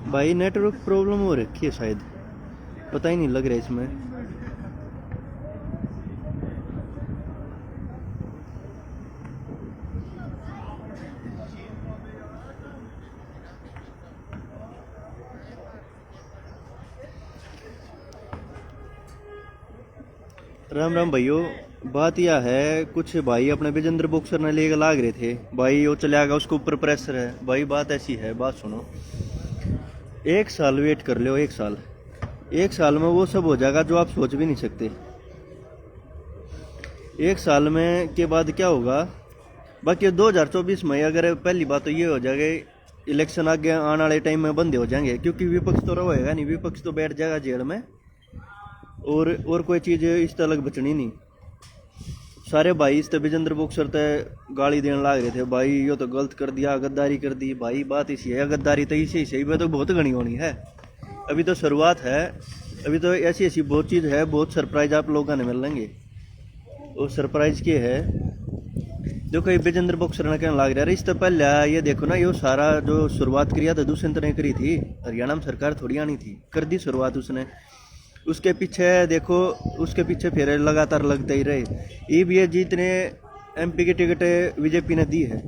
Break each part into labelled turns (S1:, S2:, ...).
S1: भाई network problem हो रखी है शायद, पता ही नहीं लग रहा है इसमें। राम राम भाइयों। बात यह है, कुछ भाई अपने विजेंद्र बॉक्सर ने लेकर लाग रहे थे भाई, वो चले आएगा, उसके ऊपर प्रेशर है भाई। बात ऐसी है, बात सुनो। 1 साल वेट कर लो, 1 साल। 1 साल में वो सब हो जाएगा जो आप सोच भी नहीं सकते। 1 साल में के बाद क्या होगा, बाकी 2024 में अगर पहली बात तो ये हो जाएगा, इलेक्शन आगे आने वाले टाइम में बंद हो जाएंगे, क्योंकि विपक्ष तो रहेगा नहीं, विपक्ष तो बैठ जाएगा जेल में। और कोई चीज़ इस तलक बचनी नहीं। सारे भाई इस विजेंद्र बॉक्सर ते गाली देने लग रहे थे भाई, यो तो गलत कर दिया, गद्दारी कर दी। भाई बात इसी है, गद्दारी तो इसी सही में तो बहुत घनी होनी है। अभी तो शुरुआत है, अभी तो ऐसी ऐसी बहुत चीज़ है, बहुत सरप्राइज आप लोगों ने मिलेंगे। और सरप्राइज क्या है, देखो ये विजेंद्र बॉक्सर ने कहने लग रहा है, इससे पहले ये देखो ना, ये सारा जो शुरुआत किया था दुष्यंत ने करी थी, हरियाणा में सरकार थोड़ी आनी थी, कर दी शुरुआत उसने। उसके पीछे देखो, उसके पीछे फिर लगातार लगते ही रहे। ये जितने एमपी की टिकट बीजेपी ने दी है,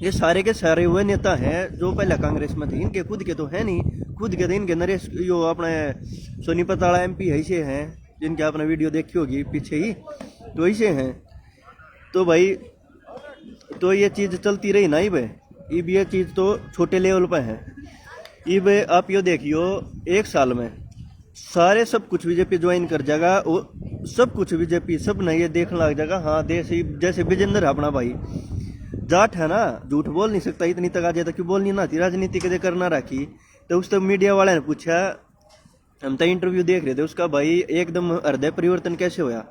S1: ये सारे के सारे वो नेता हैं जो पहले कांग्रेस में थे। इनके खुद के तो है नहीं, खुद के तो इनके नरेश यो अपने सोनीपत वाला एमपी ऐसे हैं, जिनके आपने वीडियो देखी होगी पीछे ही, तो ऐसे हैं। तो भाई तो ये चीज़ चलती रही ना, इब ये चीज़ तो छोटे लेवल पर है। इब आप यो देखियो, 1 साल में सारे सब कुछ बीजेपी ज्वाइन कर जाएगा, और सब कुछ बीजेपी सब ने ये देखने लग जाएगा। हाँ देश जैसे विजेंद्र अपना भाई जाट है ना, झूठ बोल नहीं सकता, इतनी तक आ जाता क्यों बोलनी ना थी, राजनीति के करना रखी। तो उस तक मीडिया वाले ने पूछा, हम तो इंटरव्यू देख रहे थे उसका, भाई एकदम हृदय परिवर्तन कैसे होया।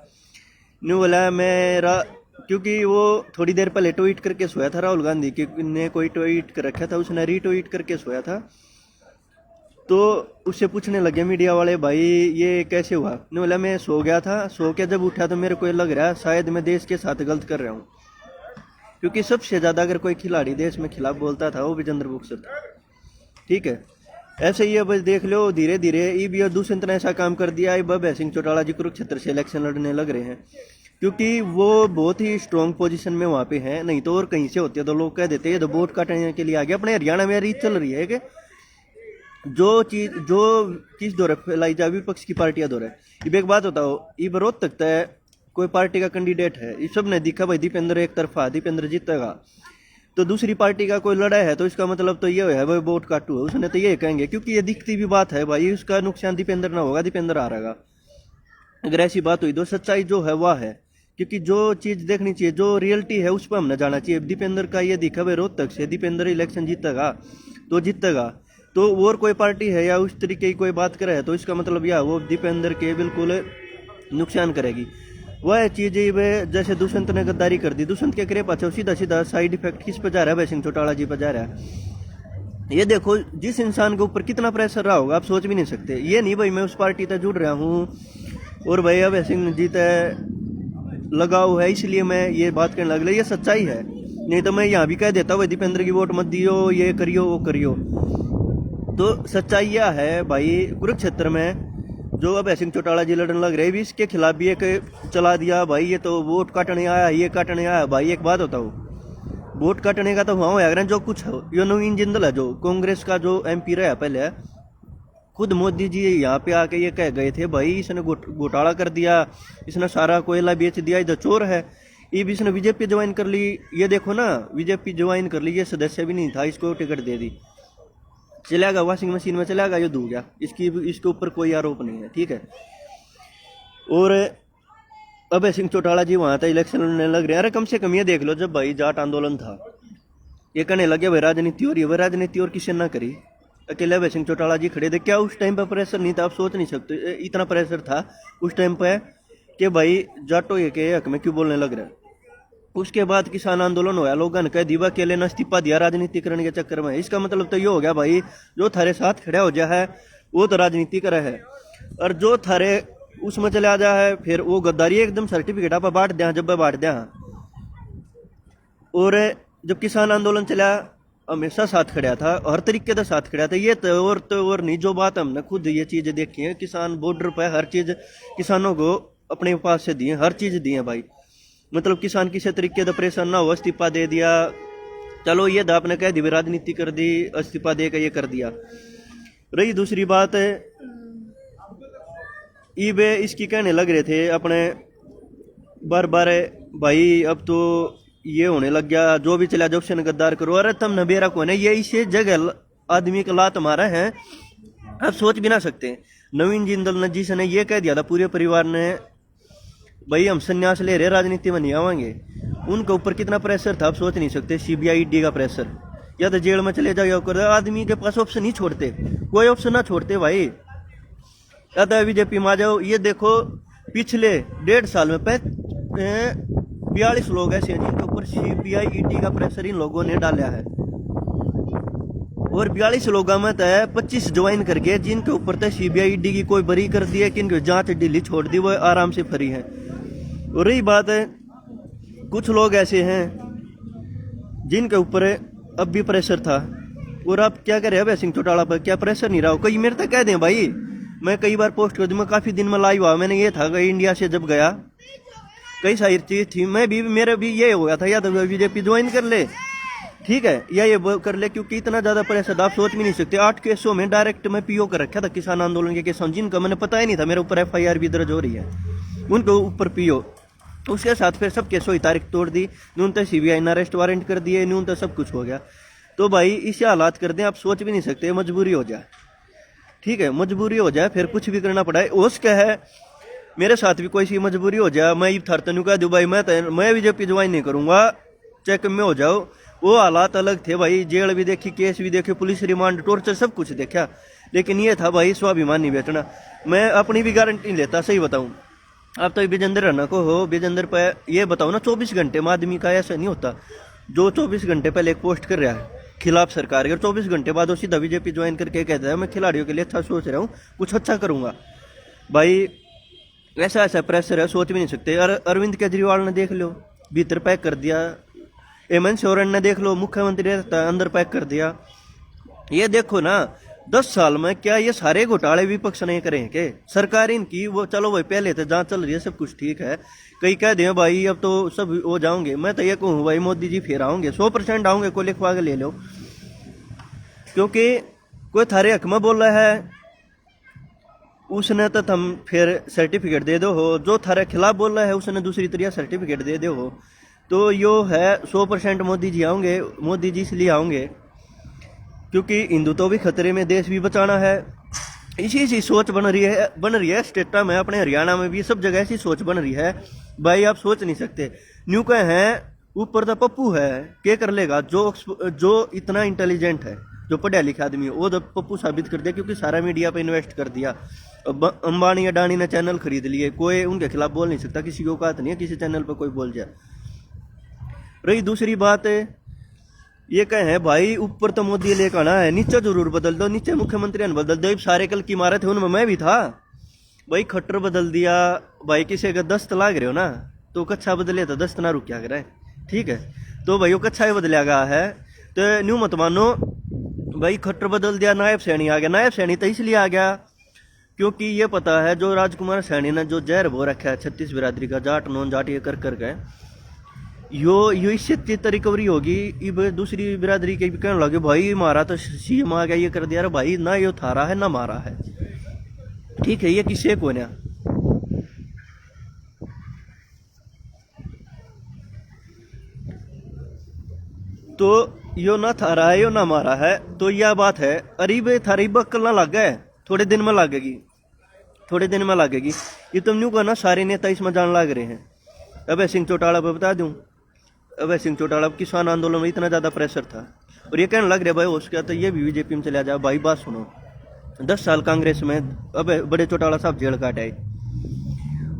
S1: न्यू बोला मेरा, क्योंकि वो थोड़ी देर पहले ट्वीट करके सोया था, राहुल गांधी ने कोई ट्वीट कर रखा था, उसने रीट्वीट करके सोया था। तो उससे पूछने लगे मीडिया वाले, भाई ये कैसे हुआ। ने बोला मैं सो गया था, सो के जब उठा तो मेरे को लग रहा है शायद मैं देश के साथ गलत कर रहा हूँ, क्योंकि सबसे ज़्यादा अगर कोई खिलाड़ी देश में खिलाफ बोलता था वो विजेंद्र बॉक्सर था। ठीक है, ऐसे ही अब देख लो धीरे धीरे ये भी दुष्यंत ने ऐसा काम कर दिया। अब भय सिंह चौटाला जी कुरुक्षेत्र से इलेक्शन लड़ने लग रहे हैं, क्योंकि वो बहुत ही स्ट्रॉन्ग पोजीशन में वहाँ पे हैं। नहीं तो और कहीं से होते तो लोग कह देते हैं तो वोट काटने के लिए आ गया। अपने हरियाणा में रीत चल रही है कि जो चीज जो किस दौरे फैलाई जाए, विपक्ष की पार्टियां दौरे। अब एक बात बताओ, ये रोज तक है कोई पार्टी का कैंडिडेट है, ये सब ने दिखा भाई दीपेंद्र एक तरफा, दीपेंद्र जीतेगा। तो दूसरी पार्टी का कोई लड़ा है तो इसका मतलब तो ये है भाई वोट काटू है, उसने तो ये कहेंगे, क्योंकि ये दिखती भी बात है भाई, उसका नुकसान दीपेंद्र ना होगा, दीपेंद्र आ रहेगा। अगर ऐसी बात हुई तो सच्चाई जो है वह है, क्योंकि जो चीज देखनी चाहिए, जो रियलिटी है उस पर हमने जाना चाहिए। दीपेंद्र का ये दिखा भाई रोहतक से दीपेंद्र इलेक्शन जीतेगा तो जीतेगा, तो और कोई पार्टी है या उस तरीके की कोई बात करे तो इसका मतलब यह वो दीपेंद्र के बिल्कुल नुकसान करेगी। वह चीज जैसे दुष्यंत ने गद्दारी कर दी, दुष्यंत के करे पाछे सीधा सीधा साइड इफेक्ट किस पे जा रहा है, भय सिंह चौटाला जी पे जा रहा है। ये देखो जिस इंसान के ऊपर कितना प्रेशर रहा होगा आप सोच भी नहीं सकते। ये नहीं भाई मैं उस पार्टी से जुड़ रहा हूँ और भाई भय सिंह जी तय लगाव है इसलिए मैं ये बात करने लग रहा, ये सच्चाई है। नहीं तो मैं यहाँ भी कह देता भाई दीपेंद्र की वोट मत दियो, ये करियो वो करियो। तो सच्चाई यह है भाई, कुरुक्षेत्र में जो अब भय सिंह चौटाला जी लड़ने लग रहे, भी इसके खिलाफ भी एक चला दिया भाई, ये तो वोट काटने आया, ये काटने आया। भाई एक बात बताओ, वोट काटने का तो वहाँ होया जो कुछ यो नवीन जिंदल है, जो कांग्रेस का जो एमपी रहा पहले, खुद मोदी जी यहाँ पे आके ये कह गए थे भाई इसने घोटाला कर दिया, इसने सारा कोयला बेच दिया, इधर चोर है। ये भी इसने बीजेपी ज्वाइन कर ली, ये देखो ना बीजेपी ज्वाइन कर ली, ये सदस्य भी नहीं था, इसको टिकट दे दी, चला गया वॉशिंग मशीन में, चला गया, ये धो गया, इसके ऊपर कोई आरोप नहीं है। ठीक है, और अब भय सिंह चौटाला जी वहां था इलेक्शन लड़ने लग रहे हैं। अरे कम से कम ये देख लो, जब भाई जाट आंदोलन था ये कहने लगे भाई राजनीति और, ये भाई राजनीति और किसी ना करी, अकेले भय सिंह चौटाला जी खड़े थे। क्या उस टाइम पर प्रेशर नहीं था, आप सोच नहीं सकते इतना प्रेशर था उस टाइम पर कि भाई जाटो ये के हक में क्यों बोलने लग रहा है। उसके बाद किसान आंदोलन होया, लोगों ने कह दीवा केले ने इस्तीफा दिया राजनीतिकरण के चक्कर में। इसका मतलब तो ये हो गया भाई जो थारे साथ खड़ा हो जा है वो तो राजनीति करे है, और जो थारे उसमें चले आ जा है फिर वो गद्दारी एकदम सर्टिफिकेट आप बांट दिया, जब बांट दिया। और जब किसान आंदोलन चला हमेशा साथ खड़ा था, हर तरीके का साथ खड़ा था। ये तो और नहीं, जो बात हमने खुद ये चीजें देखी है, किसान बॉर्डर पर हर चीज किसानों को अपने पास से दी है, हर चीज दी है भाई। मतलब किसान किसी तरीके का परेशान ना हो, इस्तीफा दे दिया, चलो ये आपने कह दी राजनीति कर दी, इस्तीफा दे कर ये कर दिया। रही दूसरी बात है, वे इसकी कहने लग रहे थे अपने बार बार, भाई अब तो ये होने लग गया, जो भी चला जब से गद्दार करो। अरे तुम नबेरा कौन है, ये इसे जगह आदमी का लात मारा है, आप सोच भी ना सकते। नवीन जिंदल जी ने ये कह दिया था पूरे परिवार ने, भाई हम संन्यास ले रहे, राजनीति में नहीं आवांगे। उनके ऊपर कितना प्रेशर था आप सोच नहीं सकते, सीबीआई ईडी का प्रेशर, या तो जेल में चले जाओ या कर। आदमी के पास ऑप्शन नहीं छोड़ते, कोई ऑप्शन ना छोड़ते भाई, या तो बीजेपी में आ जाओ। ये देखो पिछले 1.5 साल में 42 लोग ऐसे हैं जिनके ऊपर सीबीआई ईडी का प्रेशर इन लोगों ने डाला है, और 42 लोगों में तय 25 ज्वाइन कर गए जिनके ऊपर तय सीबीआई ईडी की कोई बरी कर दी है, किनकी जांच ढीली छोड़ दी, वो आराम से फ्री है। और रही बात है, कुछ लोग ऐसे हैं जिनके ऊपर अब भी प्रेशर था, और आप क्या करें अभय सिंह चौटाला पर क्या प्रेशर नहीं रहा। कोई मेरे तक कह दें भाई, मैं कई बार पोस्ट कर दूं, मैं काफी दिन में लाइव हुआ, मैंने ये था कि इंडिया से जब गया कई सारी चीज थी, मैं भी मेरे भी ये हो गया था, या तो बीजेपी ज्वाइन कर ले, ठीक है, या ये कर ले, क्योंकि इतना ज्यादा प्रेशर आप सोच भी नहीं सकते। 8 केसों में डायरेक्ट मैं पीओ कर रखा था, किसान आंदोलन के केसों, जिनका मैंने पता ही नहीं था, मेरे ऊपर एफआईआर भी दर्ज हो रही है, उनके ऊपर पीओ। उसके साथ फिर सब केसों की तारीख तोड़ दी, न्यूनतः सीबीआई ने अरेस्ट वारंट कर दिए, न्यूनतः सब कुछ हो गया। तो भाई इसे हालात कर दें, आप सोच भी नहीं सकते, मजबूरी हो जाए, ठीक है, मजबूरी हो जाए, फिर कुछ भी करना पड़ा है। उसका है मेरे साथ भी कोई सी मजबूरी हो जाए, मैं थर तनु कह दूं भाई मैं बीजेपी ज्वाइन नहीं करूंगा, चेक में हो जाओ, वो हालात अलग थे भाई, जेल भी देखी, केस भी देखे, पुलिस रिमांड, टॉर्चर सब कुछ देखा, लेकिन ये था भाई स्वाभिमान नहीं बेचना। मैं अपनी भी गारंटी नहीं लेता, सही बताऊं। आप तो विजेंद्र रना को हो, विजेंद्र पे ये बताओ ना, 24 घंटे में आदमी का ऐसा नहीं होता, जो 24 घंटे पहले एक पोस्ट कर रहा है खिलाफ सरकार के, 24 घंटे बाद वो सीधा बीजेपी ज्वाइन करके कहता है मैं खिलाड़ियों के लिए अच्छा सोच रहा हूँ, कुछ अच्छा करूंगा। भाई ऐसा ऐसा प्रेशर है, सोच भी नहीं सकते। अरविंद केजरीवाल ने देख लो, भीतर पैक कर दिया, हेमंत सोरेन ने देख लो, मुख्यमंत्री रहता है अंदर पैक कर दिया। ये देखो ना, 10 साल में क्या ये सारे घोटाले विपक्ष नहीं करे के, सरकार इनकी वो, चलो भाई पहले तो जांच चल रही है, सब कुछ ठीक है, कई कह दे भाई अब तो सब हो जाओगे, मैं तो ये कहूँ भाई मोदी जी फिर आओगे, 100% आओगे, कोई लिखवा के ले लो, क्योंकि कोई थारे हक में बोल रहा है उसने तो तुम फिर सर्टिफिकेट दे दो हो, जो थारे खिलाफ बोल रहा है उसने दूसरी तरह सर्टिफिकेट दे दो हो। तो यो है 100% मोदी जी आएंगे, मोदी जी इसलिए आएंगे क्योंकि हिंदुत्व भी खतरे में, देश भी बचाना है। इसी सोच बन रही है स्टेटा में, अपने हरियाणा में भी, सब जगह ऐसी सोच बन रही है भाई, आप सोच नहीं सकते। न्यू का है ऊपर तो पप्पू है, क्या कर लेगा, जो इतना इंटेलिजेंट है, जो पढ़ा लिखा आदमी है, वो तो पप्पू साबित कर दिया, क्योंकि सारा मीडिया पे इन्वेस्ट कर दिया। अंबानी अडानी ने चैनल खरीद लिए, कोई उनके खिलाफ बोल नहीं सकता, किसी की औकात नहीं है किसी चैनल पर कोई बोल जाए। रही दूसरी बात है, ये कहे भाई ऊपर तो मोदी लेकर आना है, नीचे जरूर बदल दो, नीचे मुख्यमंत्री ने बदल दो, सारे कल की मारे थे उनमें मैं भी था भाई, खट्टर बदल दिया भाई, किसी का दस्त लाग रहे हो ना तो कच्छा बदले तो दस्त ना रुक क्या करे, ठीक है, तो भाई वो कच्छा ही बदला गया है, तो न्यू मत मानो भाई, खट्टर बदल दिया, नायब सैनी आ गया। नायब सैनी तो इसलिए आ गया क्योंकि ये पता है जो राजकुमार सैनी ने जो जहर बो रखा है 36 बिरादरी का, जाट नॉन जाट ये कर गए, यो इससे चित्त रिकवरी होगी। ये दूसरी बिरादरी के भी कहने लगे भाई मारा तो सीएम आ गया, ये कर दिया, भाई ना यो थारा है ना मारा है, ठीक है, ये किसे को ना, तो यो ना थारा है यो ना मारा है, तो यह बात है। अरीब थारी बक्कल ना लग गए, थोड़े दिन में लगेगी, थोड़े दिन में लगेगी। ये तुम न्यू कहना सारे नेता इसमें जान लग रहे हैं। अभय सिंह चौटाला पर बता दूं, अभय सिंह चौटाला किसान आंदोलन में इतना ज्यादा प्रेशर था, और ये कहने लग रहा भाई उसका तो ये भी बीजेपी में चला जाए। भाई बात सुनो, 10 साल कांग्रेस में, अब बड़े चौटाला साहब जेल काट आए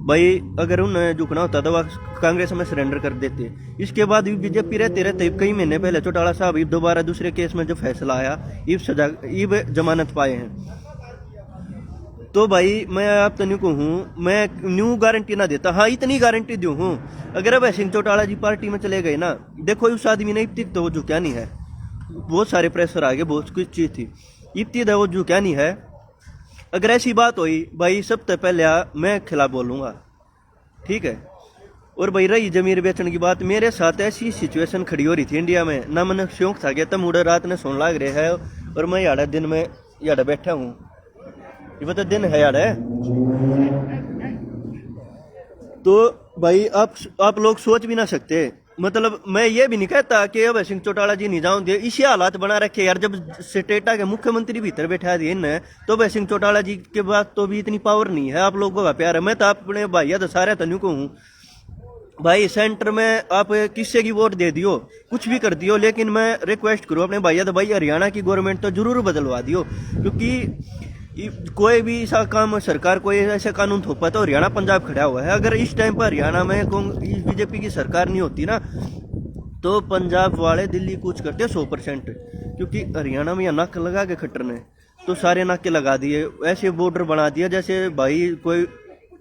S1: भाई, अगर उन्हें झुकना होता तो वह कांग्रेस में सरेंडर कर देते। इसके बाद भी बीजेपी रहते रहते कई महीने पहले चौटाला साहब दोबारा दूसरे केस में जो फैसला आया, इब जमानत पाए हैं। तो भाई मैं आप तो न्यू को हूँ, मैं न्यू गारंटी ना देता, हाँ इतनी गारंटी दूँ हूँ, अगर अब सिंह चौटाला जी पार्टी में चले गए ना, देखो उस आदमी ने अब तक तो वो झुका नहीं है, बहुत सारे प्रेशर आ गए, बहुत कुछ चीज़ थी। इतनी दवा जो क्या नहीं है। अगर ऐसी बात हुई भाई सबसे पहले मैं खिलाफ बोलूँगा, ठीक है। और भाई रही जमीन बेचने की बात, मेरे साथ ऐसी सिचुएशन खड़ी हो रही थी इंडिया में ना, मैंने शौक था गया तब मुड़े रात ने सोन लाग रहे है और मैं याड़ा दिन में याड़ा बैठा हूँ, ये बता दिन है यार है। तो भाई आप लोग सोच भी ना सकते, मतलब मैं ये भी नहीं कहता कि अभय सिंह चौटाला जी नहीं जाऊं दे, इसी हालात बना रखे यार। जब स्टेटा के मुख्यमंत्री भीतर बैठा दिए इन तो अभय सिंह चौटाला जी के बाद तो भी इतनी पावर नहीं है आप लोगों का प्यार है। मैं तो अपने भाइया तो सारे तनु को हूँ भाई, सेंटर में आप किससे की वोट दे दियो कुछ भी कर दियो, लेकिन मैं रिक्वेस्ट करूँ अपने भैया तो भाई हरियाणा की गवर्नमेंट तो जरूर बदलवा दियो, क्योंकि कोई भी ऐसा काम सरकार कोई ऐसा कानून थोपा तो हरियाणा पंजाब खड़ा हुआ है। अगर इस टाइम पर हरियाणा में बीजेपी की सरकार नहीं होती ना तो पंजाब वाले दिल्ली कूच करते 100%, क्योंकि हरियाणा में यहाँ नाक लगा के खट्टरने तो सारे नाके लगा दिए, ऐसे बॉर्डर बना दिया जैसे भाई कोई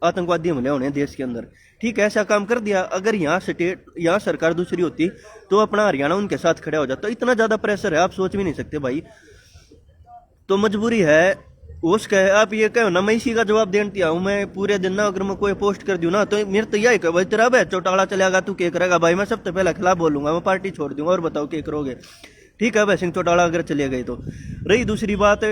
S1: आतंकवादी हमले होने देश के अंदर, ठीक है ऐसा काम कर दिया। अगर यहाँ सरकार दूसरी होती तो अपना हरियाणा उनके साथ खड़ा हो जाता। इतना ज्यादा प्रेशर है आप सोच भी नहीं सकते भाई, तो मजबूरी है उसका है। आप ये कहो ना मैं इसी का जवाब देती हूँ, मैं पूरे दिन ना अगर मैं कोई पोस्ट कर दूँ ना तो मेरे तो यही कहो भाई तेरा भाई चौटाला चलेगा तू क्या करेगा, भाई मैं सबसे पहले खिलाफ बोलूंगा, मैं पार्टी छोड़ दूंगा और बताओ क्या करोगे, ठीक है भाई सिंह चौटाला अगर चले गए तो। रही दूसरी बात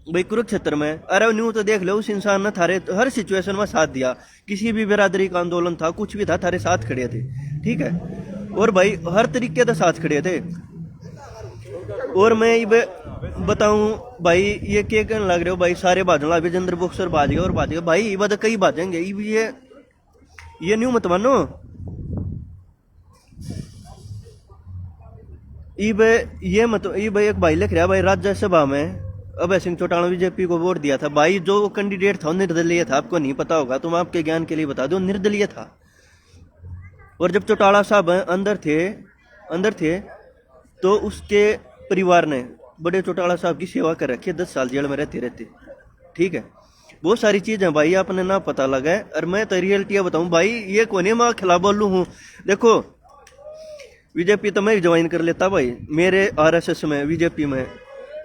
S1: भाई कुरुक्षेत्र में, अरे न्यू तो देख लो उस इंसान ने थारे हर सिचुएशन में साथ दिया, किसी भी बिरादरी का आंदोलन था कुछ भी था थारे साथ खड़े थे, ठीक है। और भाई हर तरीके से साथ खड़े थे। और मैं ये बताऊं भाई ये क्या कहने लग रहे हो भाई सारे भाजन लगे विजेंद्र बॉक्सर भाज गए और भाज गए, भाई ये कई भाजेंगे ये न्यू मत मानो। ये मत ये भाई एक भाई लिख रहा है भाई राज्यसभा में अभय सिंह चौटाला बीजेपी को वोट दिया था, भाई जो कैंडिडेट था निर्दलीय था, आपको नहीं पता होगा तो मैं आपके ज्ञान के लिए बता दूं निर्दलीय था। और जब चौटाला साहब अंदर थे तो उसके परिवार ने बड़े चौटाला साहब की सेवा कर रखी है, 10 साल जेल में रहते, ठीक है। बहुत सारी चीजें भाई आपने ना पता लगा है। और मैं तो रियलिटी बताऊं भाई ये कोने में खिलाफ बोलू हूँ, देखो बीजेपी तो मैं ज्वाइन कर लेता भाई, मेरे आरएसएस में बीजेपी में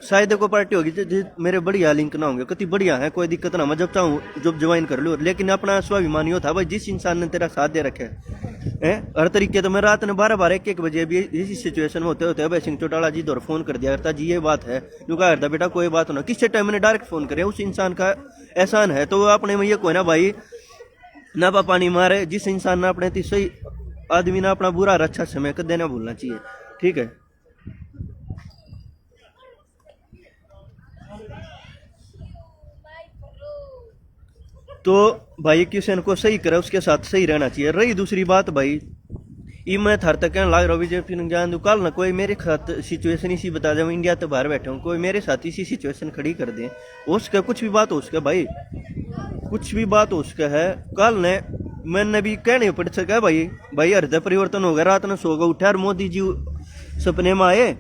S1: शायद को पार्टी होगी मेरे बढ़िया लिंक ना होंगे, कति बढ़िया है कोई दिक्कत ना, मैं जब चाहूँ जब ज्वाइन कर लूँ, लेकिन अपना स्वाभिमान यो था भाई जिस इंसान ने तेरा साथ दे रखे है हर तरीके। तो मैं रात में 12 1 बजे भी इसी सिचुएशन में होते अभय सिंह चौटाला जी दौर फोन कर दिया करता जी ये बात है, जो कहा करता बेटा कोई बात होना, किसी टाइम मैंने डायरेक्ट फोन करे, उस इंसान का एहसान है। तो अपने में ये कोई ना भाई ना पानी मारे, जिस इंसान ने अपने सही आदमी ने अपना बुरा और अच्छा समय कर देना भूलना चाहिए, ठीक है। तो भाई किसी को सही करे उसके साथ सही रहना चाहिए। रही दूसरी बात भाई ये मैं थार तक कहने लग रहा हूँ बीजेपी ने जान दू कल ना कोई मेरे साथ सिचुएशन इसी बता दे, मैं इंडिया तो बाहर बैठा हूँ, कोई मेरे साथ इसी सिचुएशन खड़ी कर दे, उसका कुछ भी बात हो उसका भाई कुछ भी बात हो उसका है। कल ने मैंने भी कहने पड़ सका भाई हृदय परिवर्तन हो गया, रात में सो गया उठा और मोदी जी सपने में आए,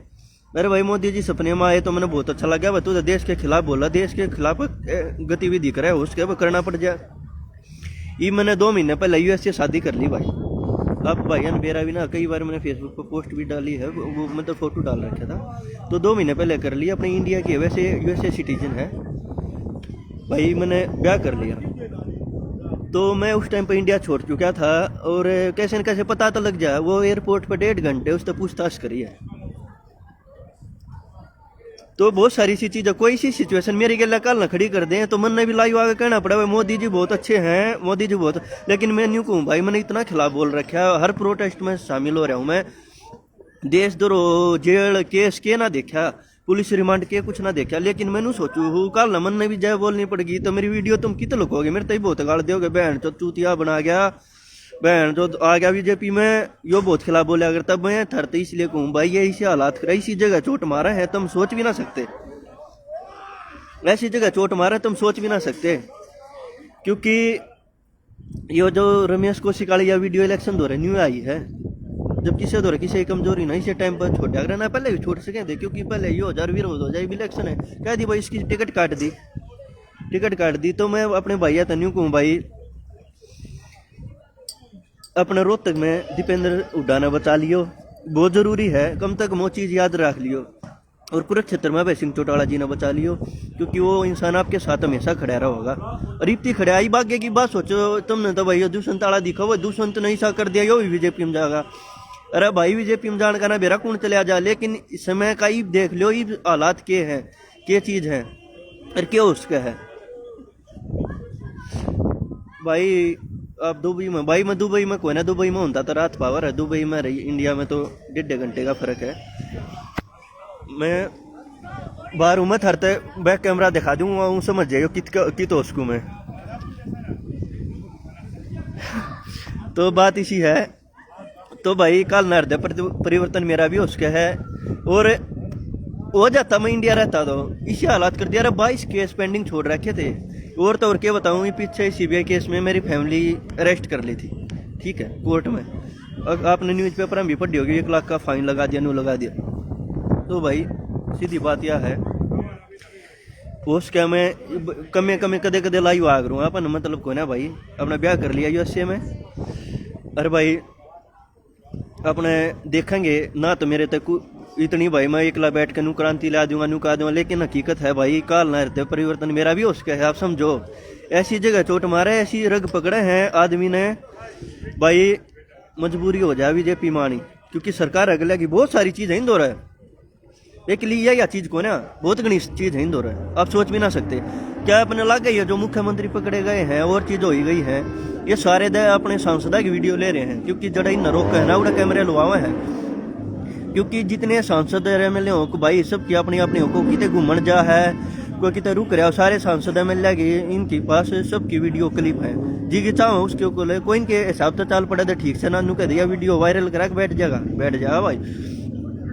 S1: अरे भाई मोदी जी सपने में आए तो मैंने बहुत अच्छा लगा, तू तो देश के खिलाफ बोला, देश के खिलाफ गतिविधि करे उसके वो करना पड़ जाए। ये मैंने 2 महीने पहले यूएस से शादी कर ली भाई, अब भाई मेरा भी ना कई बार मैंने फेसबुक पर पोस्ट भी डाली है, वो मतलब फोटो डाल रखा था, तो 2 महीने पहले कर लिया। अपने इंडिया की वैसे यूएसए सिटीजन है भाई, मैंने ब्याह कर लिया। तो मैं उस टाइम पर इंडिया छोड़ चुका था और कैसे न कैसे पता तो लग जाए, वो एयरपोर्ट पर 1.5 घंटे उससे पूछताछ करी है। तो बहुत सारी सी चीजें कोई सी सिचुएशन मेरी गला कल ना खड़ी कर दें तो मन ने भी लाइव आगे कहना पड़ा भाई मोदी जी बहुत अच्छे हैं, मोदी जी बहुत, लेकिन मैं न्यू कहूँ भाई मैंने इतना खिलाफ बोल रखा है, हर प्रोटेस्ट में शामिल हो रहा हूँ मैं, देशद्रोह जेल केस के ना देखा, पुलिस रिमांड के कुछ ना देखा, लेकिन मैंने सोचू कल ना मन ने भी जय बोलनी पड़ेगी तो मेरी वीडियो तुम कितने लोगोगे, मेरे तो ही बहुत गाल दोगे, बहन चो चूतिया बना गया, बहन जो आ गया बीजेपी में यो बहुत खिलाफ बोले। अगर तब मैं थरते इसलिए कहूँ भाई ये इसी हालात कर इसी जगह चोट मारा है तुम सोच भी ना सकते, ऐसी जगह चोट मारा तुम सोच भी ना सकते, क्योंकि यो जो रमेश कौशिक वाली या वीडियो इलेक्शन दौरे न्यू आई है, जब किसी दौरे किसी कमजोरी ना इसे टाइम पर छोड़ अगर ना पहले भी छोड़ सके थे, क्योंकि पहले ये 1000 विरोध हो जाए इलेक्शन है कह दी भाई इसकी टिकट काट दी। तो मैं अपने भैया तन्यू कहूँ भाई अपने रोहतक में दीपेंद्र हुड्डा ने बचा लियो, बहुत जरूरी है, कम तक वो चीज़ याद रख लियो। और कुरुक्षेत्र में अभय सिंह चौटाला जी ने बचा लियो, क्योंकि वो इंसान आपके साथ हमेशा खड़ा रहा होगा। और इतनी खड़े आई भाग्य की बात सोचो तुमने, तो भाई दुष्यंत ताला दिखा, वो दुष्यंत नहीं सा कर दिया, यो भी बीजेपी में जाएगा। अरे भाई बीजेपी में जाने का ना बेरा कौन चले जा, लेकिन इस समय का ही देख लो, ये हालात के हैं, क्या चीज़ है और क्या उसका है। भाई आप दुबई में, भाई मैं दुबई में कोई ना, दुबई में होता तो रात पावर है, दुबई में रही, इंडिया में तो 1.5 घंटे का फर्क है। मैं बाहर हूँ, मैं थरते बैक कैमरा दिखा दूंगा, हूँ समझ जाइए कित उसको मैं। तो बात इसी है। तो भाई काल ना हृदय परिवर्तन मेरा भी उसका है, और हो जाता मैं इंडिया रहता तो इसी हालात कर दिया। 22 केस पेंडिंग छोड़ रखे थे, और तो और क्या बताऊँ, पीछे सीबीआई केस में मेरी फैमिली अरेस्ट कर ली थी, ठीक है, कोर्ट में। आपने न्यूज़पेपर में भी पढ़ी होगी, 1 लाख का फाइन लगा दिया, नो लगा दिया। तो भाई सीधी बात यह है, उसका मैं कमे कमे कदे कदे लाइव आ करूँ अपन, मतलब को ना भाई अपना ब्याह कर लिया यूएसए में। अरे भाई अपने देखेंगे ना, तो मेरे तक इतनी भाई मैं एकला बैठ के नू क्रांति ला दूंगा, नू का दूंगा, लेकिन हकीकत है भाई काल ना रहते परिवर्तन मेरा भी उसका है। आप समझो, ऐसी जगह चोट मारे, ऐसी रग पकड़े हैं आदमी ने, भाई मजबूरी हो जाए बीजेपी मानी, क्योंकि सरकार अगले की बहुत सारी चीज़ है इन दो रहा है, एक लिए या चीज को ना बहुत घनी चीज है इन दो रहा है, आप सोच भी ना सकते। क्या अपने लग गई है जो मुख्यमंत्री पकड़े गए हैं और चीज हो ही गई है, ये सारे दे अपने सांसद की वीडियो ले रहे हैं, क्योंकि जड़ा इन रोक है ना उड़ा कैमरे लुआवे हैं, क्योंकि जितने सांसद एमएलए हो भाई सबकी अपनी अपनी को कितने घूमन जा है, कोई कितने रुक रहा, सारे सांसद एमएलए के इनके पास सबकी वीडियो क्लिप है, जी की चाहो उसके को ले, कोई इनके हिसाब से चाल पड़े तो ठीक से ना नू कह दिया वीडियो वायरल करा के बैठ जाएगा भाई।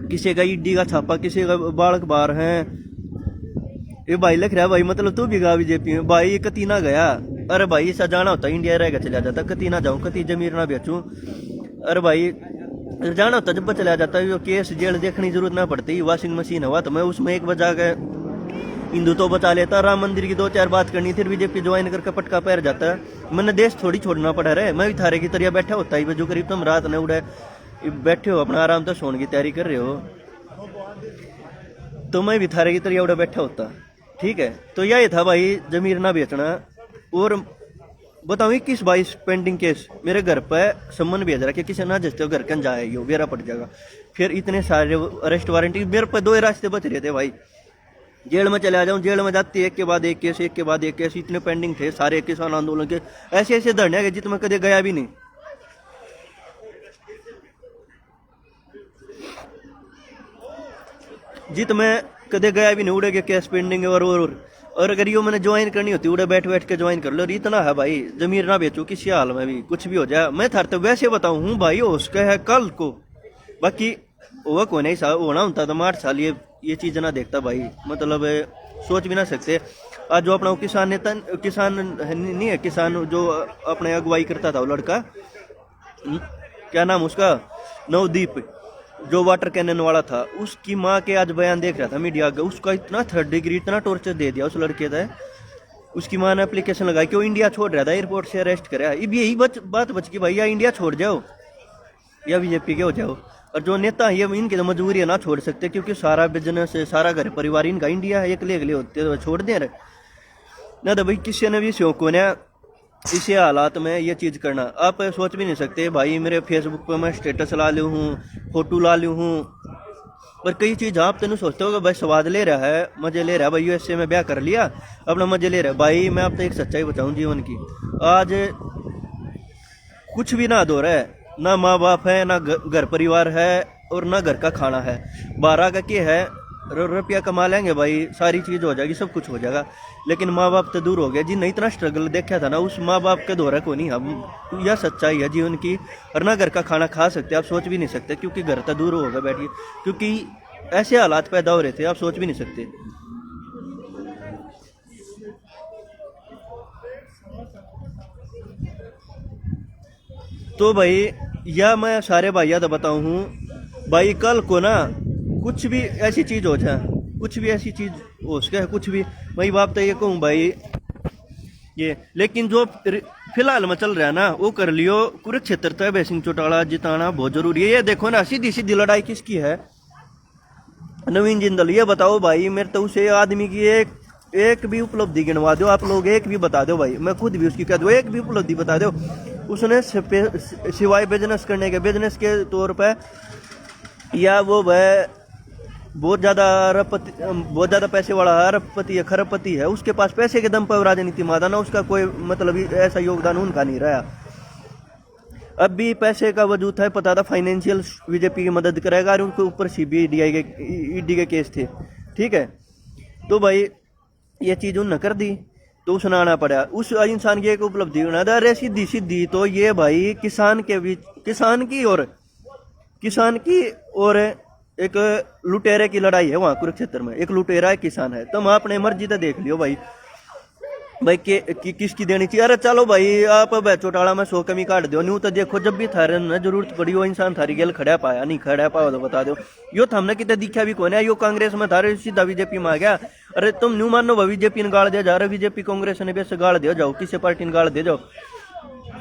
S1: किसी का ईडी का छापा, किसी का बालक बार है, ये भाई लिख रहा है भाई, मतलब तू भी गा बीजेपी में भाई, कती ना गया। अरे भाई ऐसा जाना होता इंडिया रहेगा चला जाता, कती ना जाऊँ, कती जमीर ना बेचूं। अरे भाई जाना होता जब चला जाता, जो केस जेल देखने की जरूरत ना पड़ती, वॉशिंग मशीन हुआ तो मैं उसमें एक बजा के हिंदू तो बचा लेता, राम मंदिर की 2-4 बात करनी, फिर बीजेपी ज्वाइन करके पटका पैर जाता, मैंने देश थोड़ी छोड़ना पड़ा रहे, मैं भी थारे की तरह बैठा होता ही, जो करीब तुम रात ने उड़े बैठे हो अपना आराम से सोने की तैयारी कर रहे हो, तो मैं भी थारे की तरह उड़ा बैठा होता, ठीक है। तो यही था भाई जमीर ना बेचना। और बताऊँ 21-22 पेंडिंग केस मेरे घर पर सम्मन भेज रहा कि किसी ना जस्ते घर कन जाए यो बेरा पड़ जाएगा, फिर इतने सारे अरेस्ट वारंट मेरे पर 2 रास्ते बच रहे थे भाई, जेल में चले जाऊं, जेल में जाते एक के बाद एक केस, एक के बाद एक केस, इतने पेंडिंग थे सारे किसान आंदोलन के, ऐसे ऐसे धरने के जितने कदे गया भी नहीं। जित मैं कदे गया भी नहीं, उड़े के केस पेंडिंग है। और अगर यो मैंने ज्वाइन करनी होती उड़े बैठ बैठ के ज्वाइन कर लो, इतना है भाई जमीर ना बेचो किसी हाल में भी, कुछ भी हो जाए। मैं थार तो वैसे बताऊं हूँ भाई, उसका है कल को, बाकी वो को नहीं सा होना होता तो 8 साल ये चीज ना देखता भाई, मतलब सोच भी ना सकते। आज जो अपना किसान नेता, किसान नहीं है, किसान जो अपने अगुवाई करता था वो लड़का, क्या नाम उसका, नवदीप, जो वाटर कैनन वाला था, उसकी माँ के आज बयान देख रहा था मीडिया का, उसका इतना 3rd डिग्री इतना टॉर्चर दे दिया उस लड़के था। उसकी माँ ने एप्लीकेशन लगाई कि वो इंडिया छोड़ रहा था, एयरपोर्ट से अरेस्ट कराया। अब यही बात बच की भाई, या इंडिया छोड़ जाओ या बीजेपी के हो जाओ। और जो नेता है ये इनकी तो मजबूरी है, ना छोड़ सकते, क्योंकि सारा बिजनेस है, सारा घर परिवार इनका इंडिया है, अकेले होते तो छोड़ दे रहे ना, तो भाई किसी ने भी शौक को ना इसी हालात में ये चीज़ करना, आप सोच भी नहीं सकते भाई। मेरे फेसबुक पे मैं स्टेटस ला लूँ हूँ, फोटो ला लूँ हूँ, पर कई चीज़ आप तेन सोचते हो कि भाई स्वाद ले रहा है, मजे ले रहा है भाई, यूएसए में ब्याह कर लिया अपना मजे ले रहा है। भाई मैं आपको एक सच्चाई बताऊँ जीवन की, आज कुछ भी ना दो रहा है, ना माँ बाप है, ना घर परिवार है, और ना घर का खाना है। 12 का क्या है, रुपया कमा लेंगे भाई, सारी चीज़ हो जाएगी, सब कुछ हो जाएगा, लेकिन माँ बाप तो दूर हो गया। जिन इतना स्ट्रगल देखा था ना, उस माँ बाप के दौरा को नहीं हम, यह सच्चाई है जीवन की। और ना घर का खाना खा सकते, आप सोच भी नहीं सकते, क्योंकि घर तो दूर हो गया बैठिए, क्योंकि ऐसे हालात पैदा हो रहे थे, आप सोच भी नहीं सकते। तो भाई या मैं सारे भाइया तो बताऊँ हूँ भाई, कल को ना कुछ भी ऐसी चीज़ हो जाए, कुछ भी ऐसी चीज़ हो सके, कुछ भी, वही बात तो ये कहूँ भाई ये। लेकिन जो फिर फिलहाल में चल रहा है ना वो कर लियो। कुरुक्षेत्र तो अभय सिंह चौटाला जिताना बहुत जरूरी है। ये देखो ना सीधी सीधी लड़ाई किसकी है, नवीन जिंदल। ये बताओ भाई मेरे तो उसे आदमी की एक भी उपलब्धि गिनवा दो आप लोग, एक भी बता दो भाई, मैं खुद भी उसकी कह दो, एक भी उपलब्धि बता दो उसने सिवाय बिजनेस करने के, बिजनेस के तौर पे, या वो वह बहुत ज्यादा पैसे वाला अरबपति या खरबपति है, उसके पास पैसे के दम पर राजनीति मादा ना, उसका कोई मतलब ऐसा योगदान उनका नहीं रहा। अब भी पैसे का वजूद है, पता था फाइनेंशियल बीजेपी की मदद करेगा, और उनके ऊपर सीबीआई के ईडी के केस थे, ठीक है। तो भाई ये चीज उन कर दी तो उसने आना पड़ा, उस इंसान की एक उपलब्धि बना था। अरे सीधी सीधी तो ये भाई किसान की और एक लुटेरे की लड़ाई है वहां कुरुक्षेत्र में। एक लुटेरा एक किसान है, तुम अपने मर्जी से देख लियो भाई किसकी देनी चाहिए। अरे चलो भाई आप चौटाला में 100 कमी काट दो, न्यू तो देखो जब भी थारे न जरूरत पड़ी वो इंसान थारी गेल खड़ा पाया, नहीं खड़ा पाया तो बता दो। यो तो हमने कितने दिखा भी कौन है, यो कांग्रेस में थारे सीधा बीजेपी में आ गया। अरे तुम न्यू मानो बीजेपी ने गाड़ दे जा रहे, बीजेपी कांग्रेस ने भी गाड़ दे जाओ, किसी पार्टी ने गाड़ दे जाओ।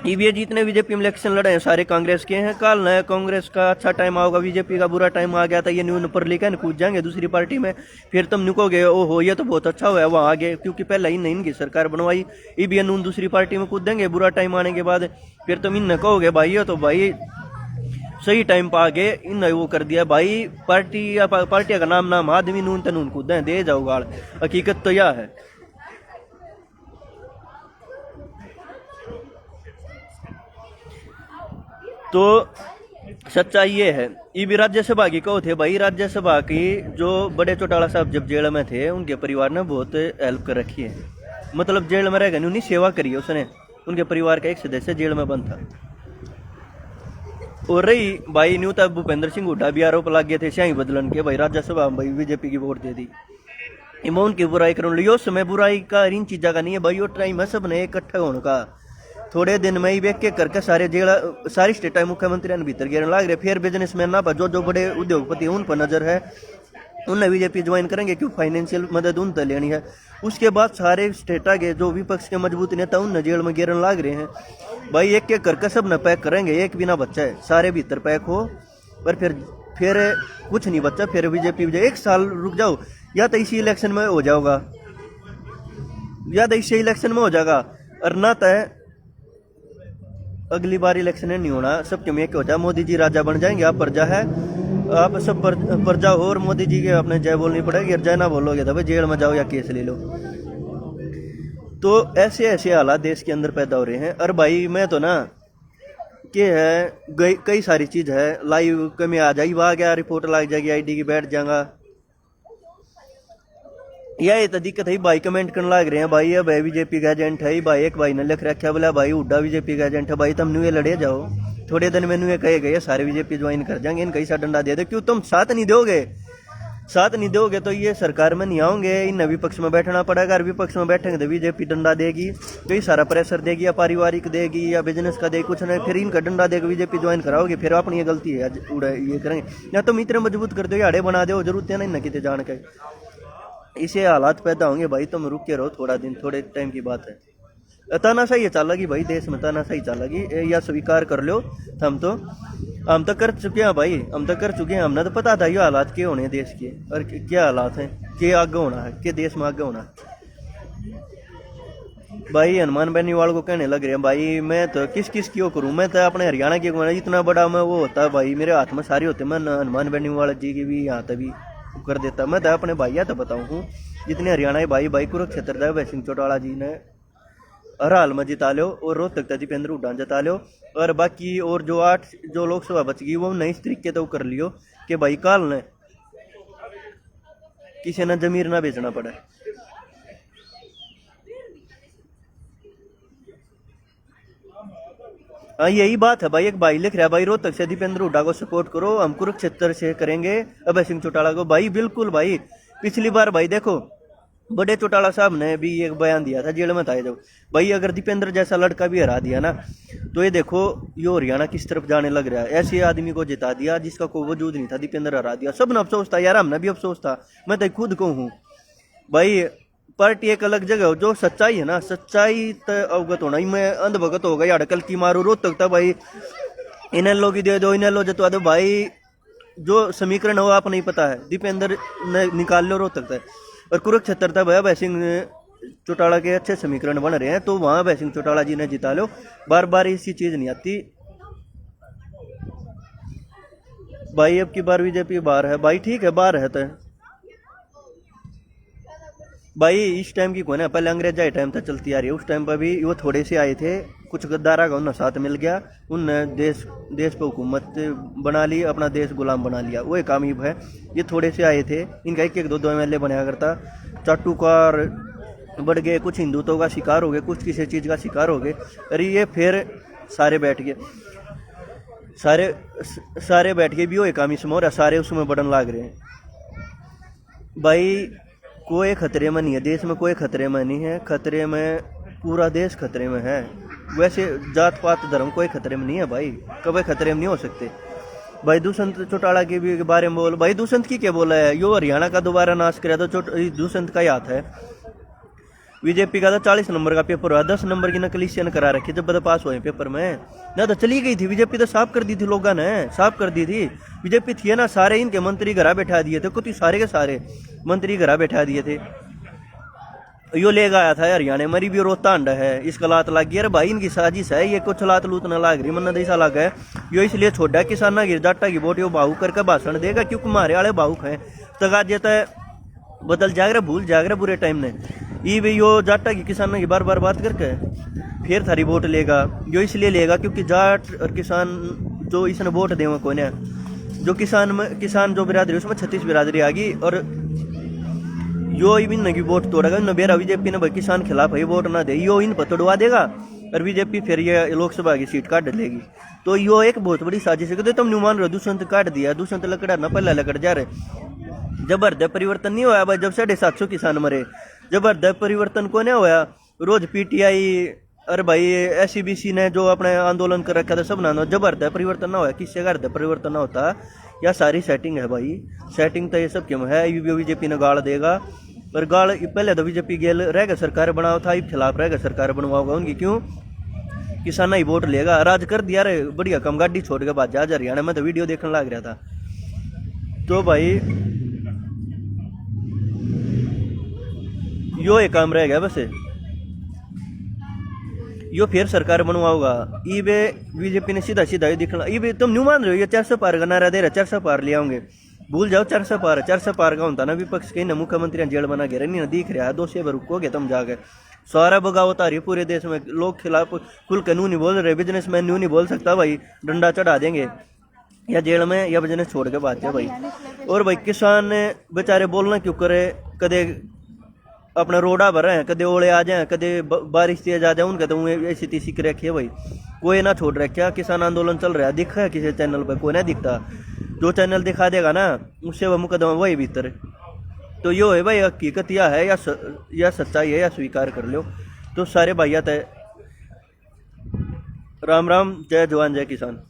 S1: ये जितने बीजेपी में इलेक्शन लड़े हैं सारे कांग्रेस के हैं। कल नया कांग्रेस का अच्छा टाइम आओगा, बीजेपी का बुरा टाइम आ गया था, ये न्यू पर लेकर कूद जाएंगे दूसरी पार्टी में, फिर तुम नुकोगे ओहो ये तो बहुत अच्छा हुआ वहाँ आगे, क्योंकि पहले ही नहीं इनकी सरकार बनवाई, ये नून दूसरी पार्टी में कूद देंगे बुरा टाइम आने के बाद, फिर तुम इन कहोगे भाई ये तो भाई सही टाइम पर आगे इन वो कर दिया भाई। पार्टियां का नाम आदमी नून तनून कूद दे जाओ गाड़, हकीकत तो यह है। तो सच्चाई ये है। ये भी राज्यसभा की कहो थे भाई, राज्यसभा की जो बड़े चौटाला साहब जब जेल में थे उनके परिवार ने बहुत हेल्प कर रखी है, मतलब जेल में रह गए उन्हीं सेवा करी है उसने, उनके परिवार का एक सदस्य जेल में बंद था। और रही भाई न्यू तब भूपेंद्र सिंह हुड्डा भी आरोप लग गए थे स्याही बदलन के, भाई राज्यसभा में भाई बीजेपी की वोट दे दी, इमोन की बुराई कर लियो। समय बुराई का इन चीजा का नहीं है भाई, वो टाइम है सबने इकट्ठा होने का। थोड़े दिन में ही वेख के करके सारी स्टेट मुख्यमंत्री भीतर गिरने लग रहे, फिर बिजनेसमैन ना जो बड़े उद्योगपति उन पर नजर है, उन्हें बीजेपी ज्वाइन करेंगे क्यों, फाइनेंशियल मदद उन तक लेनी है। उसके बाद सारे स्टेटा के जो विपक्ष के मजबूत नेता उन जेल में गिरने लग रहे हैं भाई, एक एक करके सब न पैक करेंगे, एक भी ना बच्चा है, सारे भीतर पैक हो, पर फिर कुछ नहीं बच्चा, फिर बीजेपी एक साल रुक जाओ, या तो इसी इलेक्शन में हो जाओगा, और ना तय अगली बार इलेक्शन नहीं होना, सबके में एक हो जाए, मोदी जी राजा बन जाएंगे, आप प्रजा है, आप सब प्रजा हो, और मोदी जी के अपने जय बोलनी पड़ेगी, और जय ना बोलोगे तो भाई जेल में जाओ या केस ले लो। तो ऐसे ऐसे हालात देश के अंदर पैदा हो रहे हैं। और भाई मैं तो ना के है कई सारी चीज है, लाइव कमी आ जाएगी, वहाँ गया रिपोर्ट लग जाएगी आईडी की, बैठ जाएगा, यह तो दिक्कत है भाई। कमेंट करने लग रहे हैं भाई अब बीजेपी का एजेंट है भाई, एक भाई ने लिख रखा बोला भाई हुड्डा बीजेपी का एजेंट है भाई, तुम न्यू लड़े जाओ, थोड़े दिन में न्यू कहे गए सारे बीजेपी ज्वाइन कर जाएंगे, इनका ऐसा डंडा दे दो, क्यों तुम साथ नहीं दोगे तो ये सरकार में नहीं आओगे, इन विपक्ष में बैठना पड़ेगा, और विपक्ष में बैठेंगे तो बीजेपी डंडा देगी, कई सारा प्रेशर देगी, या पारिवारिक देगी या बिजनेस का देगी, कुछ नहीं, फिर इनका डंडा देकर बीजेपी ज्वाइन कराओगे, फिर अपनी ये गलती है ये करेंगे, या तुम इतने मजबूत कर दो याड़े बना दो, जरूरत है नहीं कितने जान के, इसे हालात पैदा होंगे भाई, तुम रुक के रहो थोड़ा दिन, थोड़े टाइम की बात है। तानाशाही ये चलेगी भाई, देश में तानाशाही चलेगी, या स्वीकार कर लो। हम तो कर चुके हैं भाई, हमने तो पता था ये हालात क्या होने देश के, और क्या हालात हैं, क्या आगे होना है, क्या देश में आगे होना है। भाई हनुमान बेनीवाल को कहने लग रहे हैं भाई, मैं तो किस क्यों करूं, मैं तो अपने हरियाणा की इतना बड़ा मैं वो होता है भाई, मेरे हाथ में सारी होते, मैं हनुमान बेनीवाल जी की भी यहाँ तभी कर देता, मैं तो अपने भैया तो बताऊं हूँ, जितने हरियाणा के भाई कुरुक्षेत्र अभय सिंह चौटाला जी ने हर हाल में जिता लो, और रोहतक दीपेंद्र हुड्डा जिता लो, और बाकी और जो 8 जो लोकसभा बच गई वो नई तरीके तो कर लियो कि भाई काल ने किसी ने जमीर ना बेचना पड़े। हाँ यही बात है भाई, एक भाई लिख रहा है भाई रोहतक से दीपेंद्र हुड्डा को सपोर्ट करो, हम कुरुक्षेत्र से करेंगे अभय सिंह चौटाला को। भाई बिल्कुल भाई, पिछली बार भाई देखो बड़े चौटाला साहब ने भी एक बयान दिया था, जेल में था जब, भाई अगर दीपेंद्र जैसा लड़का भी हरा दिया ना, तो ये देखो यो हरियाणा किस तरफ जाने लग रहा है। ऐसे आदमी को जिता दिया जिसका कोई वजूद नहीं था, दीपेंद्र हरा दिया, सब ने अफसोस था यार, हमने भी अफसोस था, मैं तो खुद को हूँ भाई। पार्टी एक अलग जगह हो, जो सच्चाई है ना, सच्चाई तो अवगत होना ही। मैं अंधभगत हो गई अड़कल की मारू रोज तक था भाई, इन्हें लोग ही दे दो, इन्हें लो जतवा दो भाई। जो समीकरण हो आप नहीं पता है, दीपेंद्र निकाल लो रोज तक है। और कुरुक्षेत्र था भैया, भय सिंह चौटाला के अच्छे समीकरण बन रहे हैं, तो वहां भय सिंह चौटाला जी ने जिता लो। बार बार इसी चीज नहीं आती भाई। अब की बार बीजेपी बाहर है भाई, ठीक है बाहर है तो भाई। इस टाइम की कोई ना, पहले अंग्रेजा ही टाइम था चलती आ रही है, उस टाइम पर भी वो थोड़े से आए थे, कुछ गद्दारा का उन्हें साथ मिल गया, उनने देश पे हुकूमत बना ली, अपना देश गुलाम बना लिया, वो एक कामयाब है। ये थोड़े से आए थे, इनका एक एक दो दो MLA बनाया करता, चाटुकार बढ़ गए, कुछ हिंदुत्व का शिकार हो गए, कुछ किसी चीज़ का शिकार हो गए। अरे ये फिर सारे बैठ गए, सारे बैठ के भी वो एक काम ही समझ रहा, सारे उसमें बढ़न लाग रहे हैं भाई। कोई खतरे में नहीं है, देश में कोई खतरे में नहीं है, खतरे में पूरा देश खतरे में है। वैसे जात पात धर्म कोई खतरे में नहीं है भाई, कभी खतरे में नहीं हो सकते भाई। दुष्यंत चौटाला के भी बारे में बोल भाई, दुष्यंत की क्या बोला है, यो हरियाणा का दोबारा नाश कराया तो दुष्यंत का ही हाथ है। बीजेपी का तो 40 नंबर का पेपर हुआ, 10 नंबर की नकलीसियन करा रखी जब बता पास हुए पेपर में ना, तो चली गई थी बीजेपी, तो साफ कर दी थी लोगों ने, साफ कर दी थी बीजेपी थी ना। सारे इनके मंत्री घरा बैठा दिए थे, कुछ सारे के सारे मंत्री घरा बैठा दिए थे। यो ले गया था हरियाणा मरी भी रोता अंडा है, इसका लात लग गया। अरे भाई इनकी साजिश है, ये कुछ लात लूत ना लाग रही, मन ऐसा लगा है यो इसलिए छोड़ा किसान गिर जाटा की वोट यो भावुक करके भाषण देगा, क्योंकि मारे वाले भावुक हैं। तगा जेता है बदल जागरा, भूल जागरा बुरे टाइम ने ये भी यो जाटा की किसान की बार बार बात करके फिर थारी वोट लेगा। यो इसलिए लेगा क्योंकि जाट और किसान जो इसने वोट देगा कोई ने, जो किसान जो बिरादरी उसमें 36 बिरादरी आ गई, और यो इन की वोट तोड़ेगा न बेरा बीजेपी ने भाई किसान खिलाफ है वोट ना दे, यो इन पर तोड़वा देगा और बीजेपी फिर ये लोकसभा की सीट काट लेगी। तो यो एक बहुत बड़ी साजिश है। तुम नहीं मान रहे हो, दुष्यंत काट दिया, दुष्यंत लकड़ा ना पहला लकड़ जा रहे। जब हृदय परिवर्तन नहीं हुआ भाई, जब 750 किसान मरे, जब हृदय परिवर्तन को नहीं हुआ, रोज PTI और भाई SCBC ने जो अपने आंदोलन कर रखा था सब ना, जब हृदय परिवर्तन ना हुआ, किससे का हृदय परिवर्तन ना होता, या सारी सेटिंग है भाई, सेटिंग तो ये सब क्यों है। बीजेपी ने गाड़ देगा, पर गाड़ पहले तो बीजेपी गेल रहेगा सरकार बनाओ था, खिलाफ रहेगा सरकार बनवाओगा उनकी, क्यों किसान ही वोट लेगा। राज कर दिया रे बढ़िया, कम गाड़ी छोड़ के बाद जा हरियाणा में तो वीडियो देखने लग रहा था। तो भाई यो एक काम रह गया बस, यो फिर सरकार बनवाओगा। ईबे बीजेपी ने सीधा सीधा ही दिखना, ईबे तुम न्यू मान रहे हो, ये 400 पार का नारा दे रहा, 400 पार ले आऊंगे, भूल जाओ 400 पार का होता ना, विपक्ष के ना मुख्यमंत्री जेल बना के नहीं दिख रहा है, 2 से रुकोगे तुम जाके, सारा बगावत आ रही पूरे देश में, लोग खिलाफ खुल के न्यू नहीं बोल रहे, बिजनेसमैन न्यू नहीं बोल सकता भाई, डंडा चढ़ा देंगे या जेल में या बिजनेस छोड़ के बात है भाई। और भाई किसान बेचारे बोलना क्यों करे, कदे अपना रोड़ा भर रहे हैं, कदे ओले आ जाए, कदे बारिश तेज आ जाए, उनका तो ऐसी तीसी कर रखी है भाई, कोई ना छोड़ रखा। किसान आंदोलन चल रहा है, दिखा है किसी चैनल पर, कोई ना दिखता, जो चैनल दिखा देगा ना उससे वह मुकदमा वही भीतर। तो यो है भाई हकीकत या है या सच्चाई है, या स्वीकार कर लो। तो सारे भाइयात है, राम राम, जय जवान जय किसान।